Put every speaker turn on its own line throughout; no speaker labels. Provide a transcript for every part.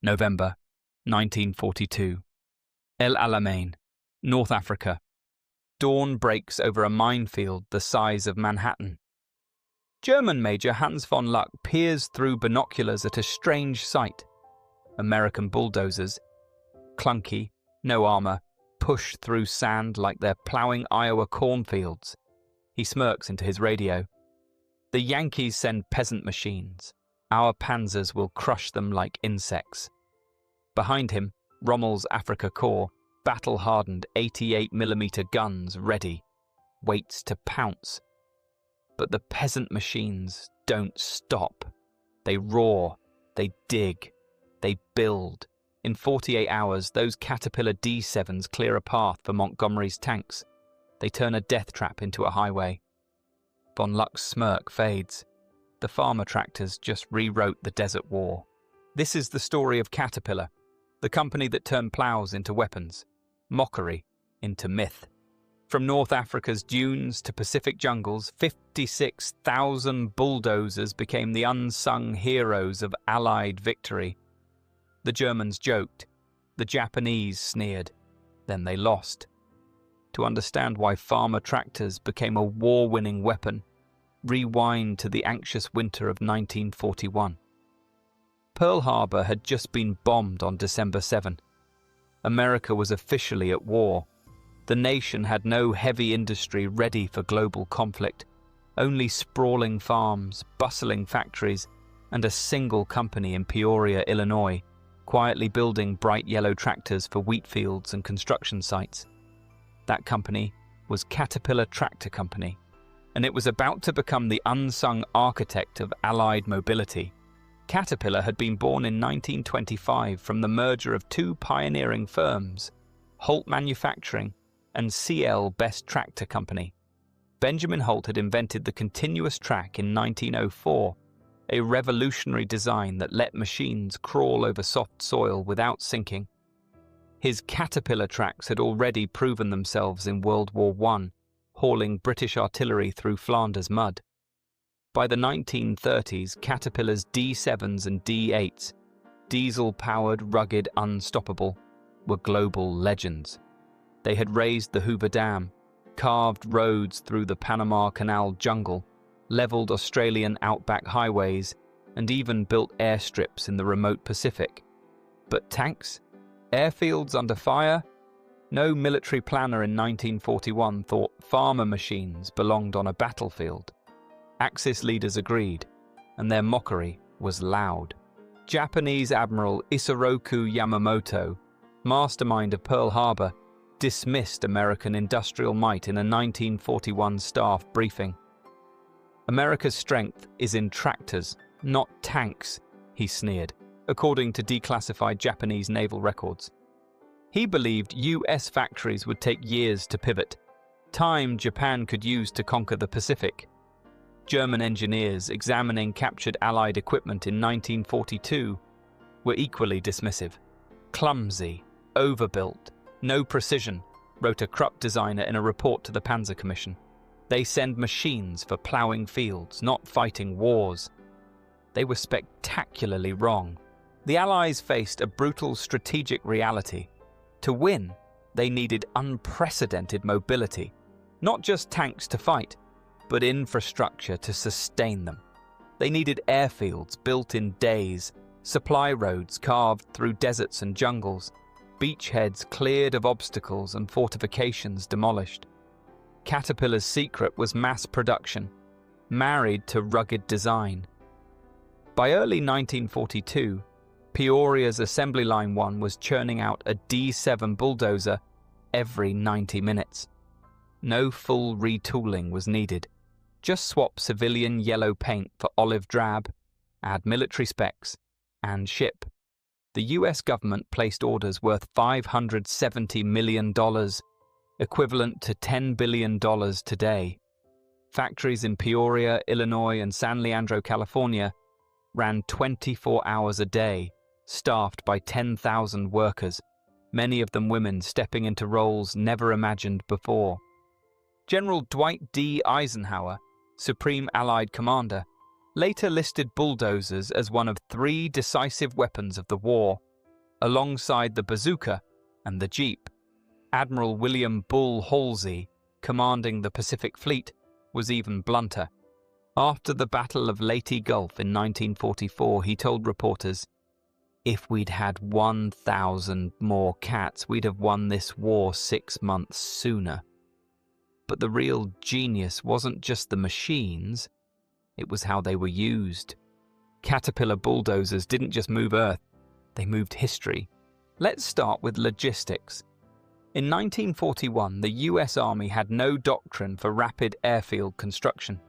November 1942. El Alamein, North Africa. Dawn breaks over a minefield the size of Manhattan. German Major Hans von Luck peers through binoculars at a strange sight. American bulldozers, clunky, no armor, push through sand like they're plowing Iowa cornfields. He smirks into his radio. The Yankees send peasant machines. Our panzers will crush them like insects. Behind him, Rommel's Afrika Korps, battle-hardened 88mm guns ready, waits to pounce. But the peasant machines don't stop. They roar, they dig, they build. In 48 hours, those Caterpillar D7s clear a path for Montgomery's tanks. They turn a death trap into a highway. Von Luck's smirk fades. The farmer tractors just rewrote the Desert War. This is the story of Caterpillar, the company that turned plows into weapons, mockery into myth. From North Africa's dunes to Pacific jungles, 56,000 bulldozers became the unsung heroes of Allied victory. The Germans joked, the Japanese sneered, then they lost. To understand why farmer tractors became a war-winning weapon, rewind to the anxious winter of 1941. Pearl Harbor had just been bombed on December 7. America was officially at war. The nation had no heavy industry ready for global conflict, only sprawling farms, bustling factories, and a single company in Peoria, Illinois, quietly building bright yellow tractors for wheat fields and construction sites. That company was Caterpillar Tractor Company, and it was about to become the unsung architect of Allied mobility. Caterpillar had been born in 1925 from the merger of two pioneering firms, Holt Manufacturing and CL Best Tractor Company. Benjamin Holt had invented the continuous track in 1904, a revolutionary design that let machines crawl over soft soil without sinking. His Caterpillar tracks had already proven themselves in World War I, hauling British artillery through Flanders mud. By the 1930s, Caterpillar's D7s and D8s, diesel-powered, rugged, unstoppable, were global legends. They had raised the Hoover Dam, carved roads through the Panama Canal jungle, leveled Australian outback highways, and even built airstrips in the remote Pacific. But tanks? Airfields under fire? No military planner in 1941 thought farmer machines belonged on a battlefield. Axis leaders agreed, and their mockery was loud. Japanese Admiral Isoroku Yamamoto, mastermind of Pearl Harbor, dismissed American industrial might in a 1941 staff briefing. America's strength is in tractors, not tanks, he sneered, according to declassified Japanese naval records. He believed US factories would take years to pivot, time Japan could use to conquer the Pacific. German engineers examining captured Allied equipment in 1942 were equally dismissive. Clumsy, overbuilt, no precision, wrote a Krupp designer in a report to the Panzer Commission. They send machines for ploughing fields, not fighting wars. They were spectacularly wrong. The Allies faced a brutal strategic reality. To win, they needed unprecedented mobility, not just tanks to fight, but infrastructure to sustain them. They needed airfields built in days, supply roads carved through deserts and jungles, beachheads cleared of obstacles and fortifications demolished. Caterpillar's secret was mass production, married to rugged design. By early 1942, Peoria's Assembly Line 1 was churning out a D7 bulldozer every 90 minutes. No full retooling was needed. Just swap civilian yellow paint for olive drab, add military specs, and ship. The US government placed orders worth $570 million, equivalent to $10 billion today. Factories in Peoria, Illinois, and San Leandro, California, ran 24 hours a day, staffed by 10,000 workers, many of them women stepping into roles never imagined before. General Dwight D. Eisenhower, Supreme Allied Commander, later listed bulldozers as one of 3 decisive weapons of the war. alongside the bazooka and the jeep. Admiral William Bull Halsey, commanding the Pacific Fleet, was even blunter. After the Battle of Leyte Gulf in 1944, he told reporters, "If we'd had 1,000 more cats, we'd have won this war 6 months sooner." But the real genius wasn't just the machines, it was how they were used. Caterpillar bulldozers didn't just move Earth, they moved history. Let's start with logistics. In 1941, the US Army had no doctrine for rapid airfield construction.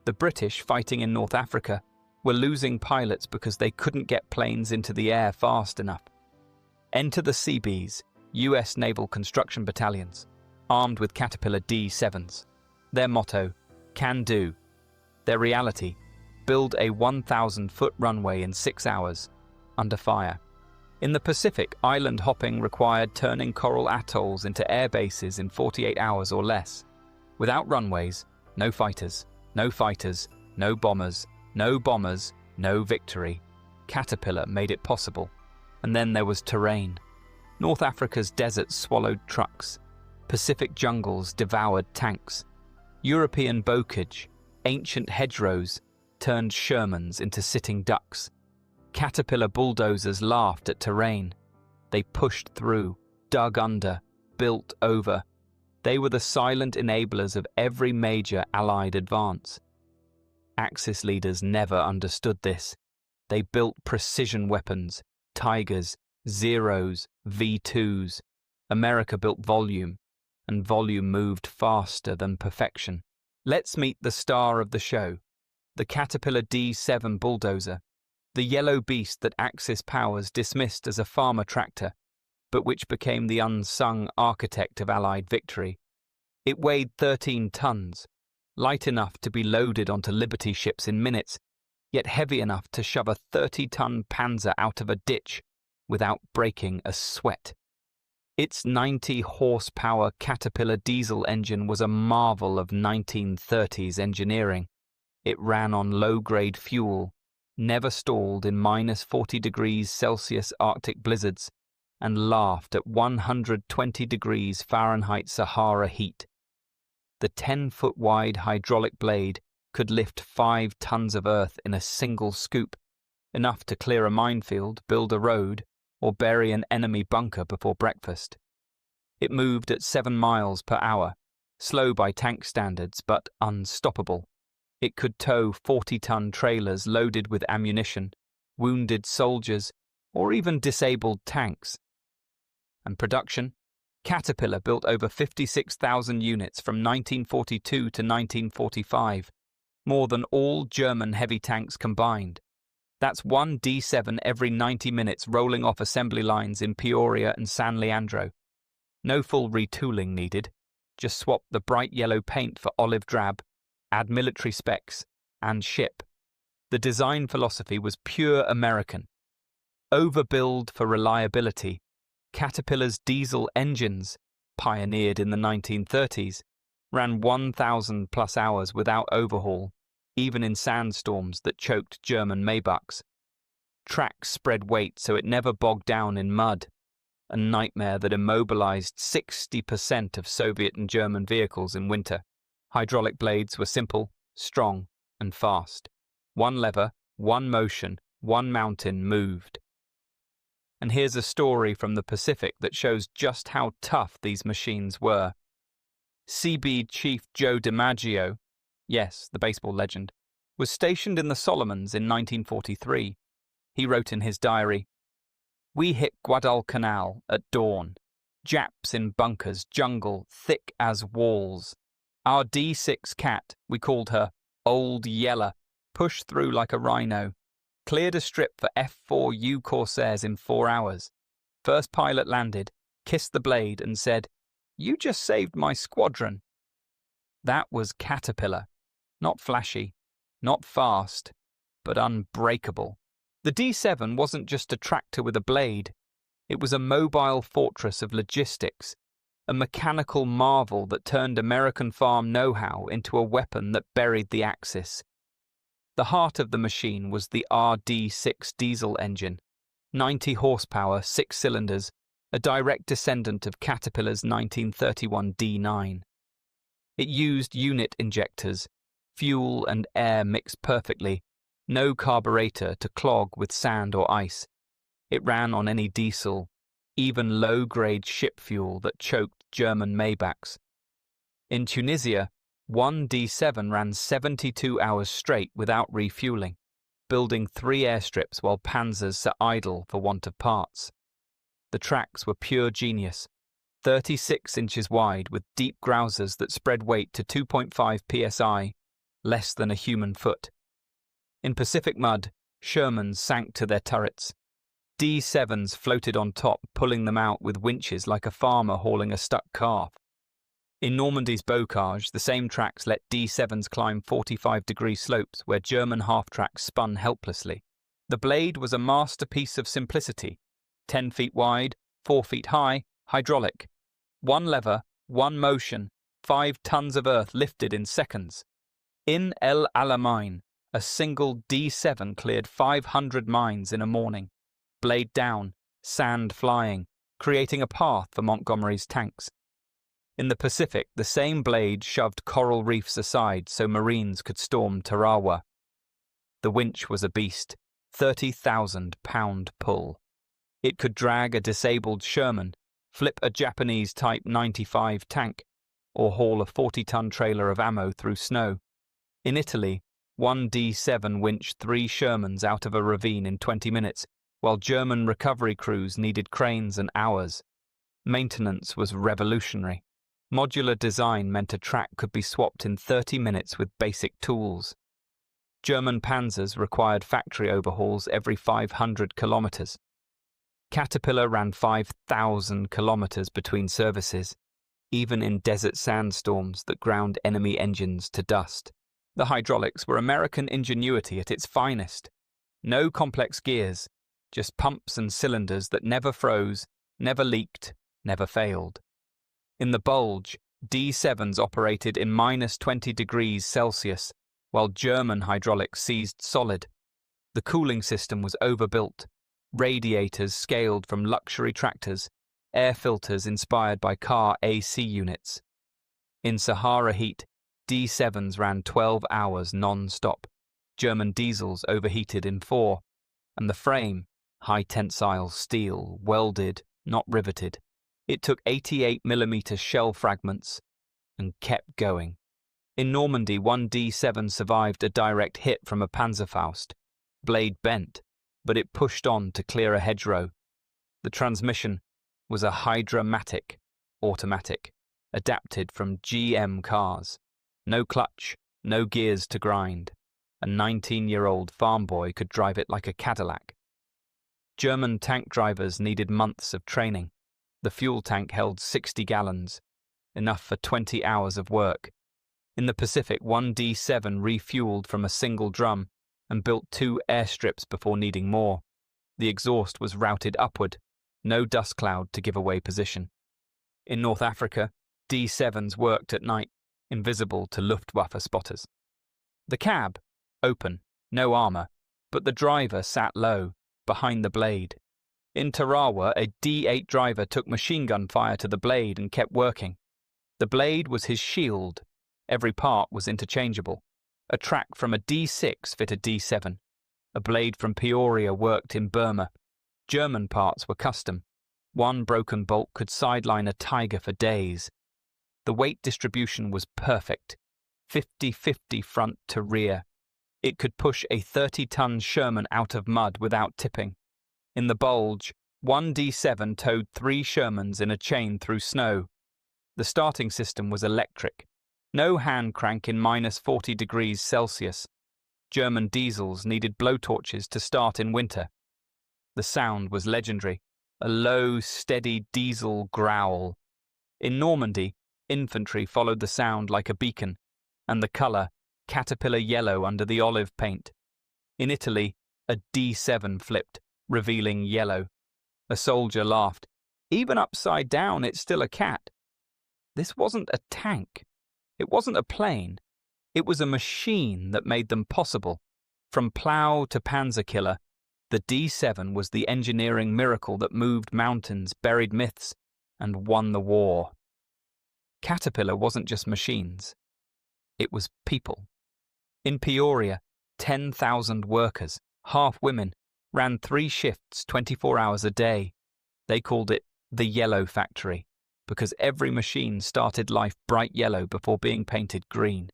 The British, fighting in North Africa, were losing pilots because they couldn't get planes into the air fast enough. Enter the Seabees, US Naval Construction Battalions, armed with Caterpillar D7s. Their motto, "Can do." Their reality, build a 1,000-foot runway in 6 hours, under fire. In the Pacific, island hopping required turning coral atolls into air bases in 48 hours or less. Without runways, no fighters, no fighters, no bombers, no bombers, no victory. Caterpillar made it possible. And then there was terrain. North Africa's deserts swallowed trucks. Pacific jungles devoured tanks. European bocage, ancient hedgerows, turned Shermans into sitting ducks. Caterpillar bulldozers laughed at terrain. They pushed through, dug under, built over. They were the silent enablers of every major Allied advance. Axis leaders never understood this. They built precision weapons, Tigers, Zeros, V2s. America built volume, and volume moved faster than perfection. Let's meet the star of the show, the Caterpillar D7 bulldozer. The yellow beast that Axis powers dismissed as a farmer tractor, but which became the unsung architect of Allied victory. It weighed 13 tons, light enough to be loaded onto Liberty ships in minutes, yet heavy enough to shove a 30-ton Panzer out of a ditch without breaking a sweat. Its 90-horsepower Caterpillar diesel engine was a marvel of 1930s engineering. It ran on low-grade fuel, never stalled in minus 40 degrees Celsius Arctic blizzards, and laughed at 120 degrees Fahrenheit Sahara heat. The 10-foot wide hydraulic blade could lift 5 tons of earth in a single scoop, enough to clear a minefield, build a road, or bury an enemy bunker before breakfast. It moved at 7 miles per hour, slow by tank standards, but unstoppable. It could tow 40-ton trailers loaded with ammunition, wounded soldiers, or even disabled tanks. And production? Caterpillar built over 56,000 units from 1942 to 1945, more than all German heavy tanks combined. That's one D7 every 90 minutes rolling off assembly lines in Peoria and San Leandro. No full retooling needed. Just swap the bright yellow paint for olive drab, add military specs, and ship. The design philosophy was pure American. Overbuild for reliability. Caterpillar's diesel engines, pioneered in the 1930s, ran 1,000 plus hours without overhaul, even in sandstorms that choked German Maybachs. Tracks spread weight so it never bogged down in mud, a nightmare that immobilized 60% of Soviet and German vehicles in winter. Hydraulic blades were simple, strong, and fast. One lever, one motion, one mountain moved. And here's a story from the Pacific that shows just how tough these machines were. Seabeed Chief Joe DiMaggio, yes, the baseball legend, was stationed in the Solomons in 1943. He wrote in his diary, "We hit Guadalcanal at dawn. Japs in bunkers, jungle thick as walls. Our D6 cat, we called her Old Yeller, pushed through like a rhino. Cleared a strip for F4U Corsairs in 4 hours. First pilot landed, kissed the blade and said, 'You just saved my squadron.' That was Caterpillar. Not flashy, not fast, but unbreakable. The D7 wasn't just a tractor with a blade. It was a mobile fortress of logistics, a mechanical marvel that turned American farm know-how into a weapon that buried the Axis. The heart of the machine was the RD6 diesel engine, 90 horsepower, 6 cylinders, a direct descendant of Caterpillar's 1931 D9. It used unit injectors, fuel and air mixed perfectly, no carburetor to clog with sand or ice. It ran on any diesel, even low-grade ship fuel that choked German Maybachs. In Tunisia, one D7 ran 72 hours straight without refueling, building 3 airstrips while panzers sat idle for want of parts. The tracks were pure genius, 36 inches wide with deep grousers that spread weight to 2.5 psi, less than a human foot. In Pacific mud, Shermans sank to their turrets. D7s floated on top, pulling them out with winches like a farmer hauling a stuck calf. In Normandy's bocage, the same tracks let D7s climb 45-degree slopes where German half-tracks spun helplessly. The blade was a masterpiece of simplicity, 10 feet wide, 4 feet high, hydraulic. One lever, one motion, 5 tons of earth lifted in seconds. In El Alamein, a single D7 cleared 500 mines in a morning. Blade down, sand flying, creating a path for Montgomery's tanks. In the Pacific, the same blade shoved coral reefs aside so Marines could storm Tarawa. The winch was a beast, 30,000-pound pull. It could drag a disabled Sherman, flip a Japanese Type 95 tank, or haul a 40-ton trailer of ammo through snow. In Italy, one D7 winched 3 Shermans out of a ravine in 20 minutes, while German recovery crews needed cranes and hours. Maintenance was revolutionary. Modular design meant a track could be swapped in 30 minutes with basic tools. German panzers required factory overhauls every 500 kilometers. Caterpillar ran 5,000 kilometers between services, even in desert sandstorms that ground enemy engines to dust. The hydraulics were American ingenuity at its finest. No complex gears, just pumps and cylinders that never froze, never leaked, never failed. In the bulge, D7s operated in minus 20 degrees Celsius, while German hydraulics seized solid. The cooling system was overbuilt, radiators scaled from luxury tractors, air filters inspired by car AC units. In Sahara heat, D7s ran 12 hours non-stop. German diesels overheated in 4, and the frame, high-tensile steel, welded, not riveted. It took 88mm shell fragments and kept going. In Normandy, one D7 survived a direct hit from a Panzerfaust. Blade bent, but it pushed on to clear a hedgerow. The transmission was a Hydra-matic, automatic, adapted from GM cars. No clutch, no gears to grind. A 19-year-old farm boy could drive it like a Cadillac. German tank drivers needed months of training. The fuel tank held 60 gallons, enough for 20 hours of work. In the Pacific, one D7 refueled from a single drum and built 2 airstrips before needing more. The exhaust was routed upward, no dust cloud to give away position. In North Africa, D7s worked at night, invisible to Luftwaffe spotters. The cab, open, no armor, but the driver sat low, behind the blade. In Tarawa, a D8 driver took machine gun fire to the blade and kept working. The blade was his shield. Every part was interchangeable. A track from a D6 fit a D7. A blade from Peoria worked in Burma. German parts were custom. One broken bolt could sideline a Tiger for days. The weight distribution was perfect, 50-50 front to rear. It could push a 30-ton Sherman out of mud without tipping. In the bulge, one D7 towed 3 Shermans in a chain through snow. The starting system was electric. No hand crank in minus 40 degrees Celsius. German diesels needed blowtorches to start in winter. The sound was legendary, a low, steady diesel growl. In Normandy, infantry followed the sound like a beacon, and the colour, caterpillar yellow under the olive paint. In Italy, a D7 flipped, revealing yellow. A soldier laughed. Even upside down, it's still a cat. This wasn't a tank. It wasn't a plane. It was a machine that made them possible. From plough to panzer killer, The D7 was the engineering miracle that moved mountains, buried myths, and won the war. Caterpillar wasn't just machines. It was people. In Peoria, 10,000 workers, half women, ran 3 shifts 24 hours a day. They called it the Yellow Factory, because every machine started life bright yellow before being painted green.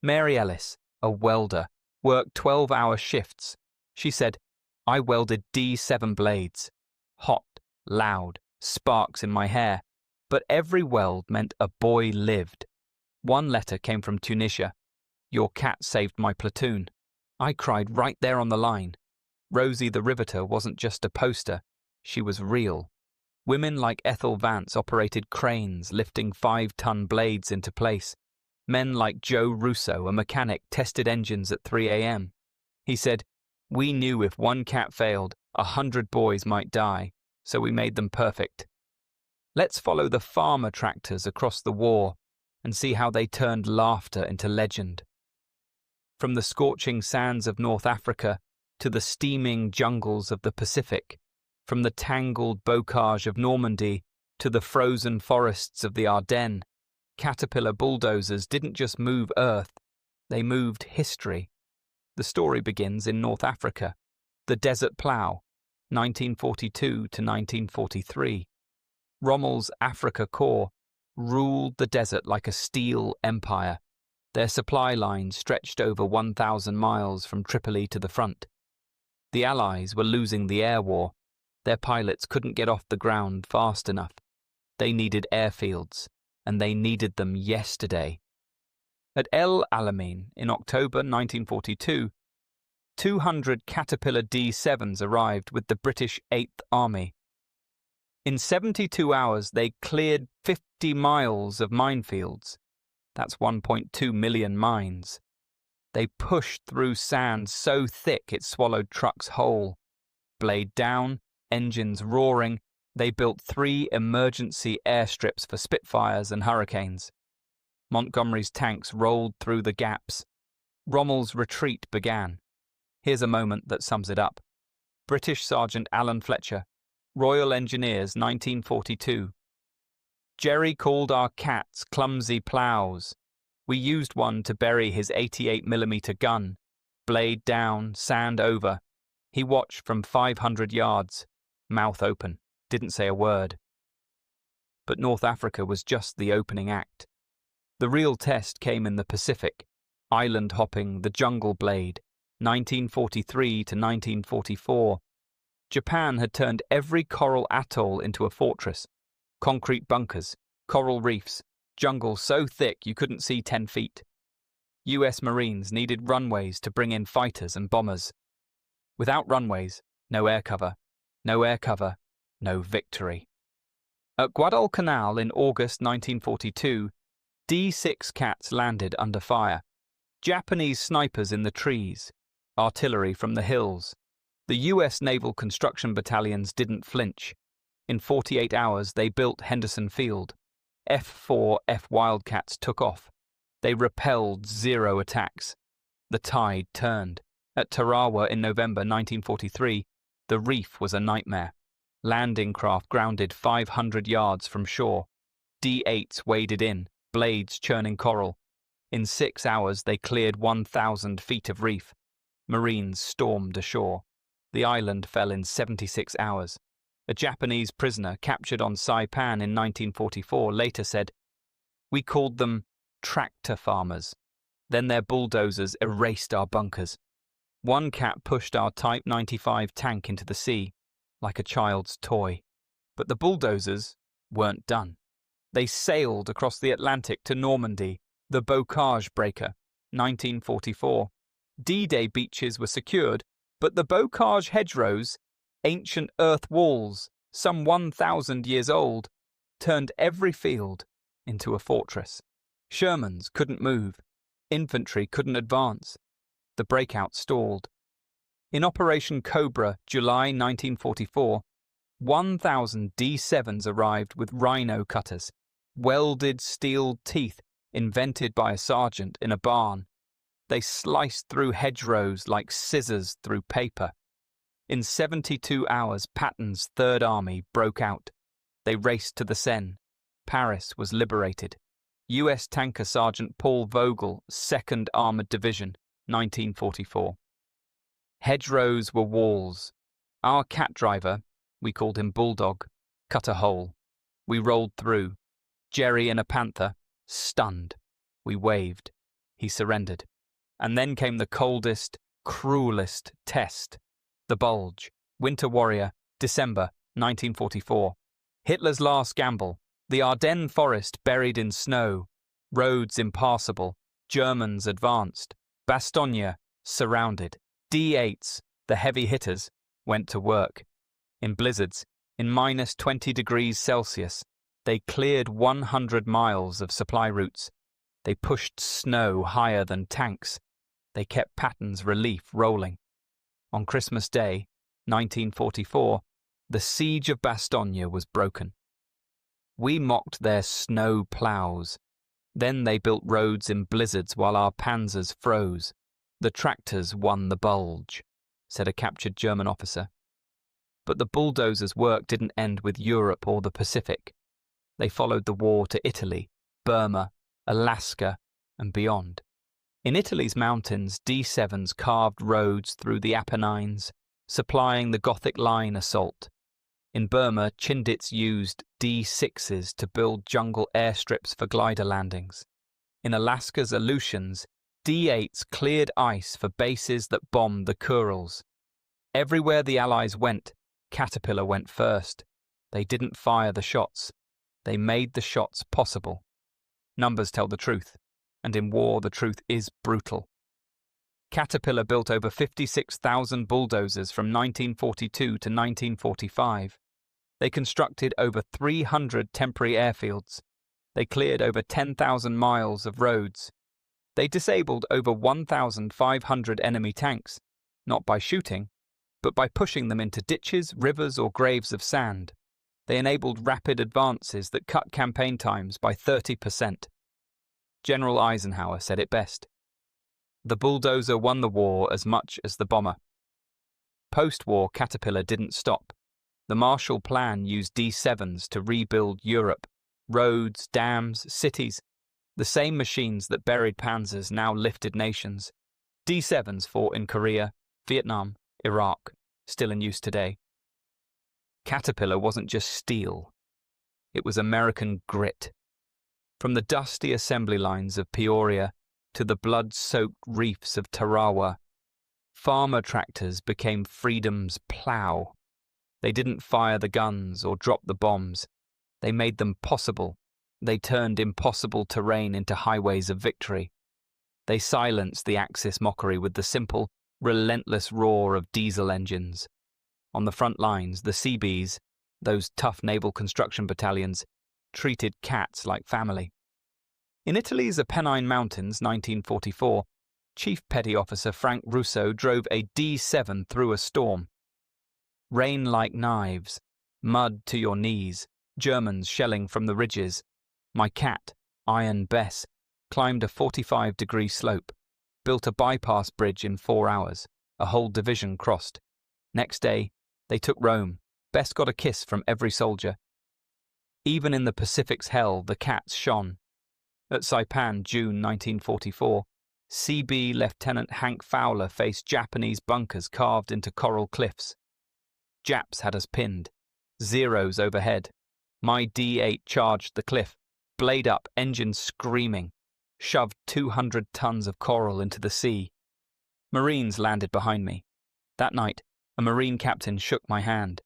Mary Ellis, a welder, worked 12-hour shifts. She said, "I welded D7 blades. Hot, loud, sparks in my hair. But every weld meant a boy lived." One letter came from Tunisia. "Your cat saved my platoon." I cried right there on the line. Rosie the Riveter wasn't just a poster. She was real. Women like Ethel Vance operated cranes, lifting 5-ton blades into place. Men like Joe Russo, a mechanic, tested engines at 3 a.m. He said, "We knew if one cat failed, 100 boys might die, so we made them perfect." Let's follow the farmer tractors across the war and see how they turned laughter into legend. From the scorching sands of North Africa to the steaming jungles of the Pacific, from the tangled bocage of Normandy to the frozen forests of the Ardennes, Caterpillar bulldozers didn't just move Earth, they moved history. The story begins in North Africa. The Desert Plough, 1942 to 1943. Rommel's Africa Corps ruled the desert like a steel empire. Their supply lines stretched over 1,000 miles from Tripoli to the front. The Allies were losing the air war. Their pilots couldn't get off the ground fast enough. They needed airfields, and they needed them yesterday. At El Alamein in October 1942, 200 Caterpillar D7s arrived with the British 8th Army. In 72 hours, they cleared 50 miles of minefields. That's 1.2 million mines. They pushed through sand so thick it swallowed trucks whole. Blade down, engines roaring, they built 3 emergency airstrips for Spitfires and Hurricanes. Montgomery's tanks rolled through the gaps. Rommel's retreat began. Here's a moment that sums it up. British Sergeant Alan Fletcher, Royal Engineers, 1942. "Jerry called our cats clumsy ploughs. We used one to bury his 88mm gun. Blade down, sand over. He watched from 500 yards, mouth open, didn't say a word." But North Africa was just the opening act. The real test came in the Pacific, island hopping, the Jungle Blade, 1943 to 1944. Japan had turned every coral atoll into a fortress. Concrete bunkers, coral reefs, jungle so thick you couldn't see 10 feet. US Marines needed runways to bring in fighters and bombers. Without runways, no air cover. No air cover, no victory. At Guadalcanal in August 1942, D6 cats landed under fire. Japanese snipers in the trees, artillery from the hills. The US Naval Construction Battalions didn't flinch. In 48 hours, they built Henderson Field. F-4F Wildcats took off. They repelled 0 attacks. The tide turned. At Tarawa in November 1943, the reef was a nightmare. Landing craft grounded 500 yards from shore. D8s waded in, blades churning coral. In 6 hours, they cleared 1,000 feet of reef. Marines stormed ashore. The island fell in 76 hours. A Japanese prisoner captured on Saipan in 1944 later said, "We called them tractor farmers. Then their bulldozers erased our bunkers. One cat pushed our Type 95 tank into the sea, like a child's toy. But the bulldozers weren't done. They sailed across the Atlantic to Normandy, the Bocage breaker, 1944. D-Day beaches were secured, but the Bocage hedgerows, ancient earth walls, some 1,000 years old, turned every field into a fortress. Shermans couldn't move. Infantry couldn't advance. The breakout stalled. In Operation Cobra, July 1944, 1,000 D7s arrived with rhino cutters, welded steel teeth invented by a sergeant in a barn. They sliced through hedgerows like scissors through paper. In 72 hours, Patton's Third Army broke out. They raced to the Seine. Paris was liberated. U.S. Tanker Sergeant Paul Vogel, 2nd Armored Division, 1944. Hedgerows were walls. Our cat driver, we called him Bulldog, cut a hole. We rolled through. Jerry in a panther, stunned. We waved. He surrendered. And then came the coldest, cruelest test. The Bulge, Winter Warrior, December 1944. Hitler's last gamble. The Ardennes forest buried in snow. Roads impassable. Germans advanced. Bastogne surrounded. D8s, the heavy hitters, went to work. In blizzards, in minus 20 degrees Celsius, they cleared 100 miles of supply routes. They pushed snow higher than tanks. They kept Patton's relief rolling. On Christmas Day, 1944, the siege of Bastogne was broken. We mocked their snow plows. Then they built roads in blizzards while our panzers froze. The tractors won the Bulge, said a captured German officer. But the bulldozers' work didn't end with Europe or the Pacific. They followed the war to Italy, Burma, Alaska, and beyond. In Italy's mountains, D7s carved roads through the Apennines, supplying the Gothic Line assault. In Burma, Chindits used D6s to build jungle airstrips for glider landings. In Alaska's Aleutians, D8s cleared ice for bases that bombed the Kurils. Everywhere the Allies went, Caterpillar went first. They didn't fire the shots. They made the shots possible. Numbers tell the truth, and in war the truth is brutal. Caterpillar built over 56,000 bulldozers from 1942 to 1945. They constructed over 300 temporary airfields. They cleared over 10,000 miles of roads. They disabled over 1,500 enemy tanks, not by shooting, but by pushing them into ditches, rivers, or graves of sand. They enabled rapid advances that cut campaign times by 30%. General Eisenhower said it best. The bulldozer won the war as much as the bomber. Post-war, Caterpillar didn't stop. The Marshall Plan used D7s to rebuild Europe. Roads, dams, cities. The same machines that buried panzers now lifted nations. D7s fought in Korea, Vietnam, Iraq, still in use today. Caterpillar wasn't just steel. It was American grit. From the dusty assembly lines of Peoria to the blood-soaked reefs of Tarawa, farmer tractors became freedom's plow. They didn't fire the guns or drop the bombs. They made them possible. They turned impossible terrain into highways of victory. They silenced the Axis mockery with the simple, relentless roar of diesel engines. On the front lines, the Seabees, those tough naval construction battalions, treated cats like family. In Italy's Apennine Mountains, 1944, Chief Petty Officer Frank Russo drove a D7 through a storm. Rain like knives, mud to your knees, Germans shelling from the ridges. My cat, Iron Bess, climbed a 45-degree slope, built a bypass bridge in 4 hours. A whole division crossed. Next day, they took Rome. Bess got a kiss from every soldier. Even in the Pacific's hell, the cats shone. At Saipan, June 1944, CB Lieutenant Hank Fowler faced Japanese bunkers carved into coral cliffs. Japs had us pinned. Zeros overhead. My D8 charged the cliff, blade up, engine screaming, shoved 200 tons of coral into the sea. Marines landed behind me. That night, a Marine captain shook my hand.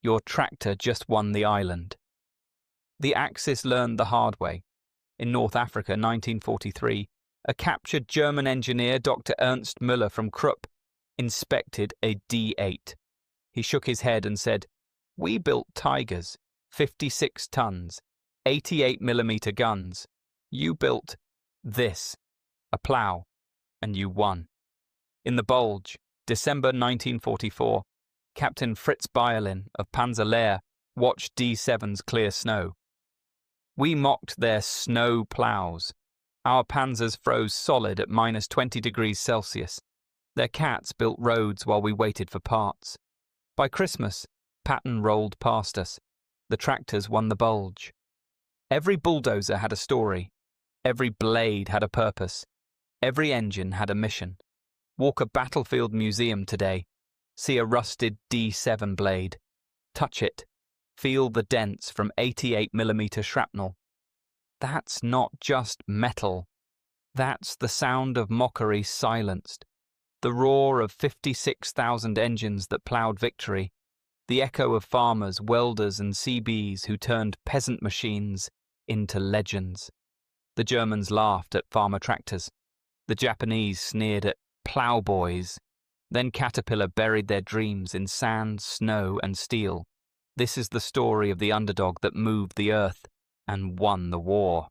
Your tractor just won the island. The Axis learned the hard way. In North Africa, 1943, a captured German engineer, Dr. Ernst Müller from Krupp, inspected a D8. He shook his head and said, "We built Tigers, 56 tons, 88mm guns. You built this, a plow, and you won." In the Bulge, December 1944, Captain Fritz Bayerlin of Panzer Lehr watched D7s clear snow. We mocked their snow plows. Our panzers froze solid at minus 20 degrees Celsius. Their cats built roads while we waited for parts. By Christmas, Patton rolled past us. The tractors won the bulge. Every bulldozer had a story. Every blade had a purpose. Every engine had a mission. Walk a battlefield museum today. See a rusted D7 blade. Touch it. Feel the dents from 88mm shrapnel. That's not just metal. That's the sound of mockery silenced. The roar of 56,000 engines that ploughed victory. The echo of farmers, welders and CBs who turned peasant machines into legends. The Germans laughed at farmer tractors. The Japanese sneered at ploughboys. Then Caterpillar buried their dreams in sand, snow and steel. This is the story of the underdog that moved the earth and won the war.